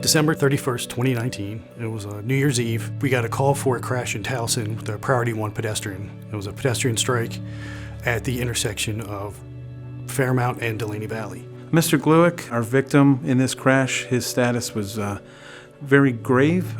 December 31st, 2019. It was New Year's Eve. We got a call for a crash in Towson with a Priority 1 pedestrian. It was a pedestrian strike at the intersection of Fairmount and Delaney Valley. Mr. Gluick, our victim in this crash, his status was very grave.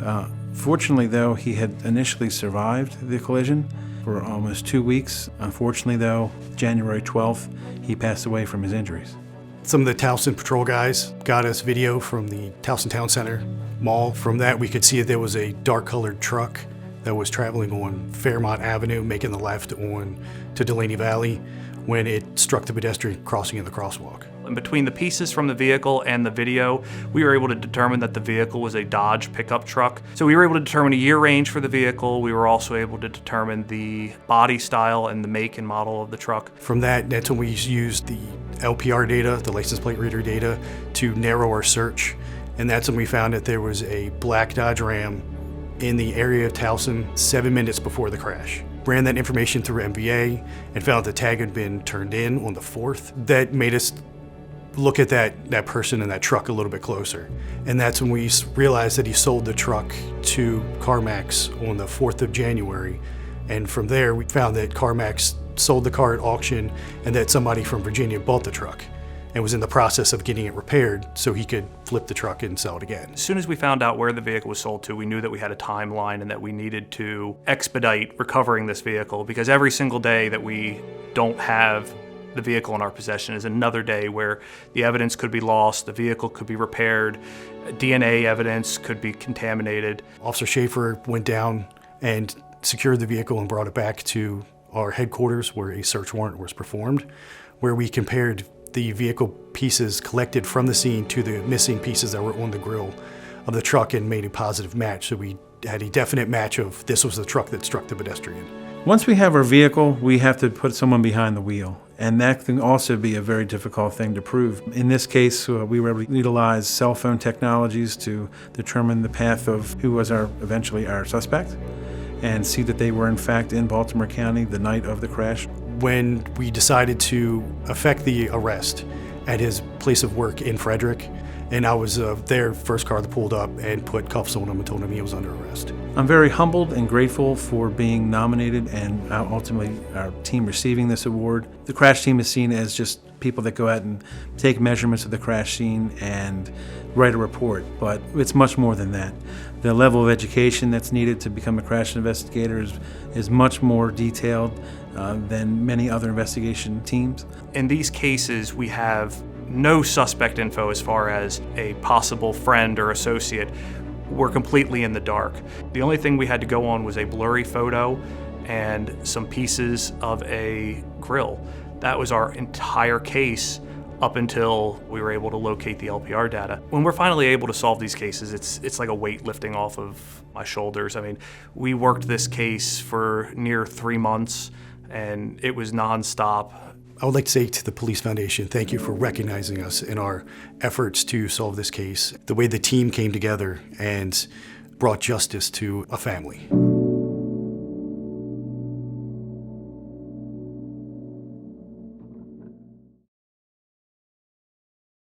Fortunately, though, he had initially survived the collision for almost 2 weeks. Unfortunately, though, January 12th, he passed away from his injuries. Some of the Towson patrol guys got us video from the Towson Town Center Mall. From that, we could see that there was a dark-colored truck that was traveling on Fairmont Avenue, making the left on to Delaney Valley when it struck the pedestrian crossing in the crosswalk. And between the pieces from the vehicle and the video, we were able to determine that the vehicle was a Dodge pickup truck. So we were able to determine a year range for the vehicle. We were also able to determine the body style and the make and model of the truck. From that's when we used the LPR data, the license plate reader data, to narrow our search. And that's when we found that there was a black Dodge Ram in the area of Towson 7 minutes before the crash. Ran that information through MVA and found the tag had been turned in on the 4th. That made us look at that person and that truck a little bit closer. And that's when we realized that he sold the truck to CarMax on the 4th of January. And from there, we found that CarMax sold the car at auction and that somebody from Virginia bought the truck and was in the process of getting it repaired so he could flip the truck and sell it again. As soon as we found out where the vehicle was sold to, we knew that we had a timeline and that we needed to expedite recovering this vehicle, because every single day that we don't have the vehicle in our possession is another day where the evidence could be lost, the vehicle could be repaired, DNA evidence could be contaminated. Officer Schaefer went down and secured the vehicle and brought it back to our headquarters where a search warrant was performed, where we compared the vehicle pieces collected from the scene to the missing pieces that were on the grille of the truck and made a positive match. So we had a definite match of this was the truck that struck the pedestrian. Once we have our vehicle, we have to put someone behind the wheel, and that can also be a very difficult thing to prove. In this case, we were able to utilize cell phone technologies to determine the path of who was eventually our suspect, and see that they were in fact in Baltimore County the night of the crash. When we decided to effect the arrest at his place of work in Frederick, and I was there, first car that pulled up and put cuffs on him and told him he was under arrest. I'm very humbled and grateful for being nominated and ultimately our team receiving this award. The crash team is seen as just people that go out and take measurements of the crash scene and write a report, but it's much more than that. The level of education that's needed to become a crash investigator is much more detailed than many other investigation teams. In these cases, we have no suspect info as far as a possible friend or associate. We're completely in the dark. The only thing we had to go on was a blurry photo and some pieces of a grill. That was our entire case up until we were able to locate the LPR data. When we're finally able to solve these cases, it's like a weight lifting off of my shoulders. I mean, we worked this case for near 3 months and it was nonstop. I would like to say to the Police Foundation, thank you for recognizing us in our efforts to solve this case. The way the team came together and brought justice to a family.